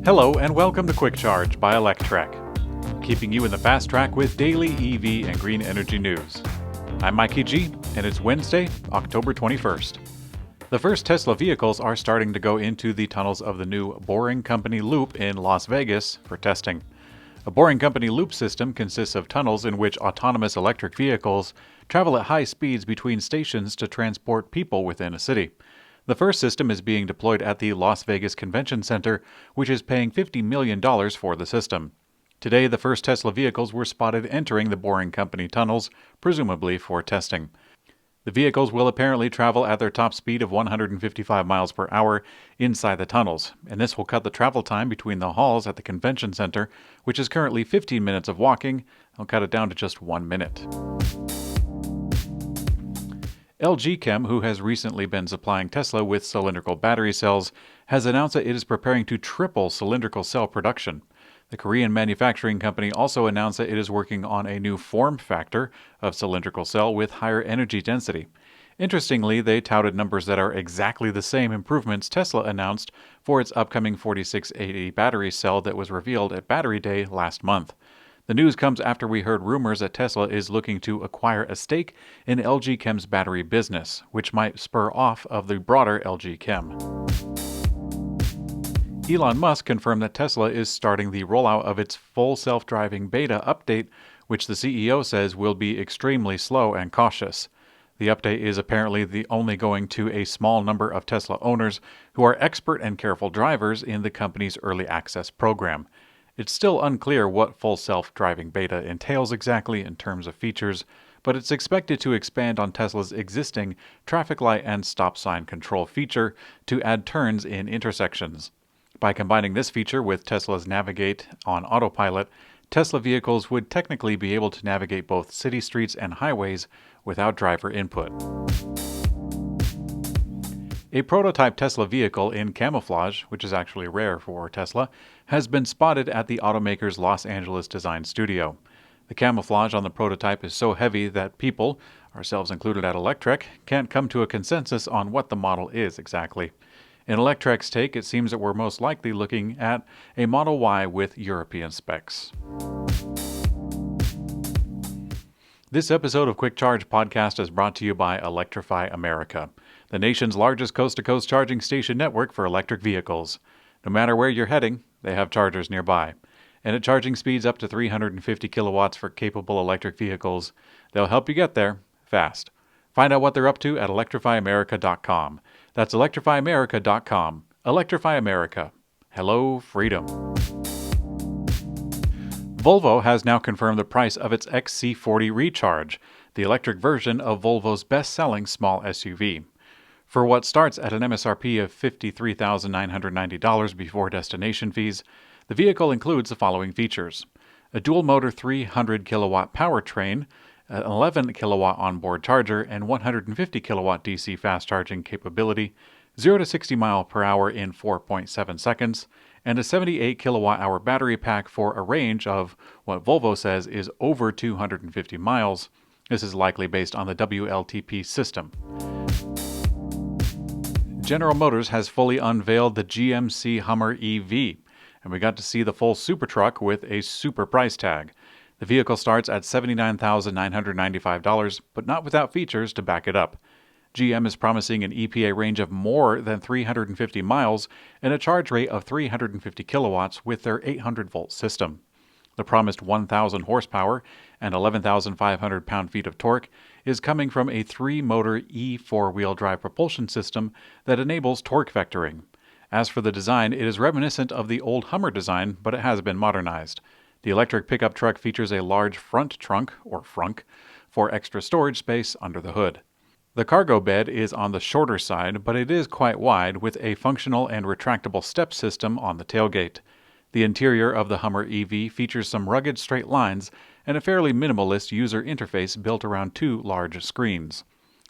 Hello and welcome to Quick Charge by Electrek, keeping you in the fast track with daily EV and green energy news. I'm Mikey G, and it's Wednesday, October 21st. The first Tesla vehicles are starting to go into the tunnels of the new Boring Company Loop in Las Vegas for testing. A Boring Company Loop system consists of tunnels in which autonomous electric vehicles travel at high speeds between stations to transport people within a city. The first system is being deployed at the Las Vegas Convention Center, which is paying $50 million for the system. Today, the first Tesla vehicles were spotted entering the Boring Company tunnels, presumably for testing. The vehicles will apparently travel at their top speed of 155 miles per hour inside the tunnels, and this will cut the travel time between the halls at the convention center, which is currently 15 minutes of walking. They'll cut it down to just 1 minute. LG Chem, who has recently been supplying Tesla with cylindrical battery cells, has announced that it is preparing to triple cylindrical cell production. The Korean manufacturing company also announced that it is working on a new form factor of cylindrical cell with higher energy density. Interestingly, they touted numbers that are exactly the same improvements Tesla announced for its upcoming 4680 battery cell that was revealed at Battery Day last month. The news comes after we heard rumors that Tesla is looking to acquire a stake in LG Chem's battery business, which might spur off of the broader LG Chem. Elon Musk confirmed that Tesla is starting the rollout of its full self-driving beta update, which the CEO says will be extremely slow and cautious. The update is apparently only going to a small number of Tesla owners who are expert and careful drivers in the company's early access program. It's still unclear what full self-driving beta entails exactly in terms of features, but it's expected to expand on Tesla's existing traffic light and stop sign control feature to add turns in intersections. By combining this feature with Tesla's Navigate on autopilot, Tesla vehicles would technically be able to navigate both city streets and highways without driver input. A prototype Tesla vehicle in camouflage, which is actually rare for Tesla, has been spotted at the automaker's Los Angeles design studio. The camouflage on the prototype is so heavy that people, ourselves included at Electrek, can't come to a consensus on what the model is exactly. In Electrek's take, it seems that we're most likely looking at a Model Y with European specs. This episode of Quick Charge Podcast is brought to you by Electrify America, the nation's largest coast-to-coast charging station network for electric vehicles. No matter where you're heading, they have chargers nearby. And at charging speeds up to 350 kilowatts for capable electric vehicles, they'll help you get there fast. Find out what they're up to at electrifyamerica.com. That's electrifyamerica.com. Electrify America. Hello, freedom. Volvo has now confirmed the price of its XC40 Recharge, the electric version of Volvo's best-selling small SUV. For what starts at an MSRP of $53,990 before destination fees, the vehicle includes the following features: a dual-motor 300-kilowatt powertrain, an 11-kilowatt onboard charger, and 150-kilowatt DC fast-charging capability, 0 to 60 miles per hour in 4.7 seconds, and a 78-kilowatt-hour battery pack for a range of what Volvo says is over 250 miles. This is likely based on the WLTP system. General Motors has fully unveiled the GMC Hummer EV, and we got to see the full super truck with a super price tag. The vehicle starts at $79,995, but not without features to back it up. GM is promising an EPA range of more than 350 miles and a charge rate of 350 kilowatts with their 800-volt system. The promised 1,000 horsepower and 11,500 pound-feet of torque is coming from a 3-motor E4-wheel drive propulsion system that enables torque vectoring. As for the design, it is reminiscent of the old Hummer design, but it has been modernized. The electric pickup truck features a large front trunk, or frunk, for extra storage space under the hood. The cargo bed is on the shorter side, but it is quite wide, with a functional and retractable step system on the tailgate. The interior of the Hummer EV features some rugged straight lines and a fairly minimalist user interface built around 2 large screens.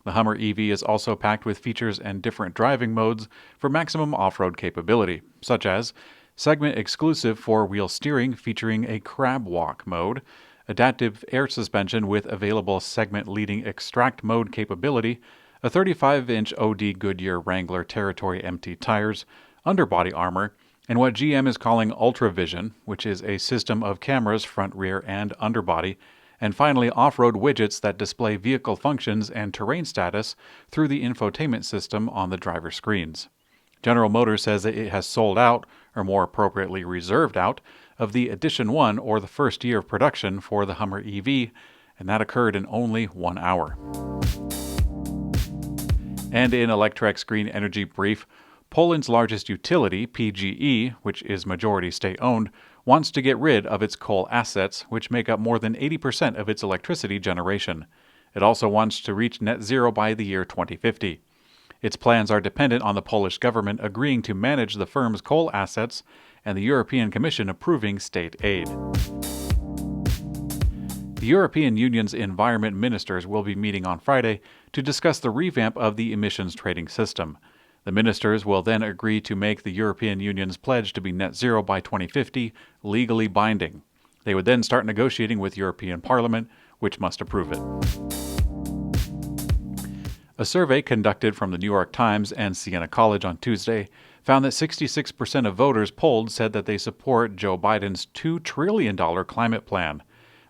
The Hummer EV is also packed with features and different driving modes for maximum off-road capability, such as segment-exclusive 4-wheel steering featuring a crab walk mode, adaptive air suspension with available segment-leading extract mode capability, a 35-inch OD Goodyear Wrangler Territory MT tires, underbody armor, and what GM is calling UltraVision, which is a system of cameras front, rear, and underbody, and finally off-road widgets that display vehicle functions and terrain status through the infotainment system on the driver screens. General Motors says that it has sold out, or more appropriately reserved out, of the Edition 1 or the first year of production for the Hummer EV, and that occurred in only 1 hour. And in Electrek's Green Energy Brief, Poland's largest utility, PGE, which is majority state-owned, wants to get rid of its coal assets, which make up more than 80% of its electricity generation. It also wants to reach net zero by the year 2050. Its plans are dependent on the Polish government agreeing to manage the firm's coal assets and the European Commission approving state aid. The European Union's environment ministers will be meeting on Friday to discuss the revamp of the emissions trading system. The ministers will then agree to make the European Union's pledge to be net zero by 2050 legally binding. They would then start negotiating with European Parliament, which must approve it. A survey conducted from the New York Times and Siena College on Tuesday found that 66% of voters polled said that they support Joe Biden's $2 trillion climate plan.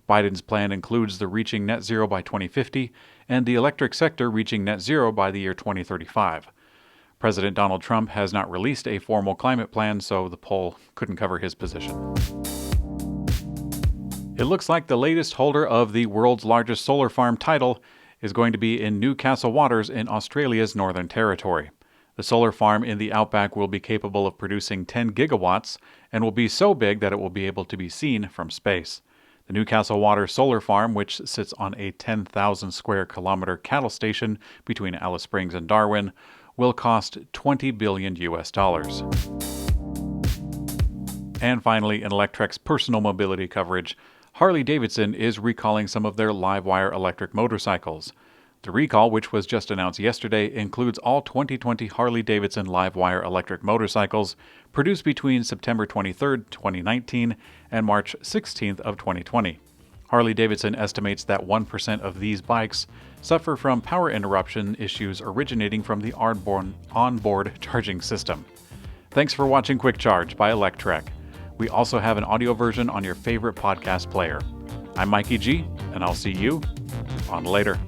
Biden's plan includes the reaching net zero by 2050 and the electric sector reaching net zero by the year 2035. President Donald Trump has not released a formal climate plan, so the poll couldn't cover his position. It looks like the latest holder of the world's largest solar farm title is going to be in Newcastle waters in Australia's Northern Territory. The solar farm in the outback will be capable of producing 10 gigawatts and will be so big that it will be able to be seen from space. The Newcastle Water Solar Farm, which sits on a 10,000 square kilometer cattle station between Alice Springs and Darwin, will cost $20 billion. And finally, in Electrek's personal mobility coverage, Harley-Davidson is recalling some of their live-wire electric motorcycles. The recall, which was just announced yesterday, includes all 2020 Harley-Davidson live-wire electric motorcycles produced between September 23, 2019 and March 16th of 2020. Harley-Davidson estimates that 1% of these bikes suffer from power interruption issues originating from the onboard charging system. Thanks for watching Quick Charge by Electrek. We also have an audio version on your favorite podcast player. I'm Mikey G, and I'll see you on later.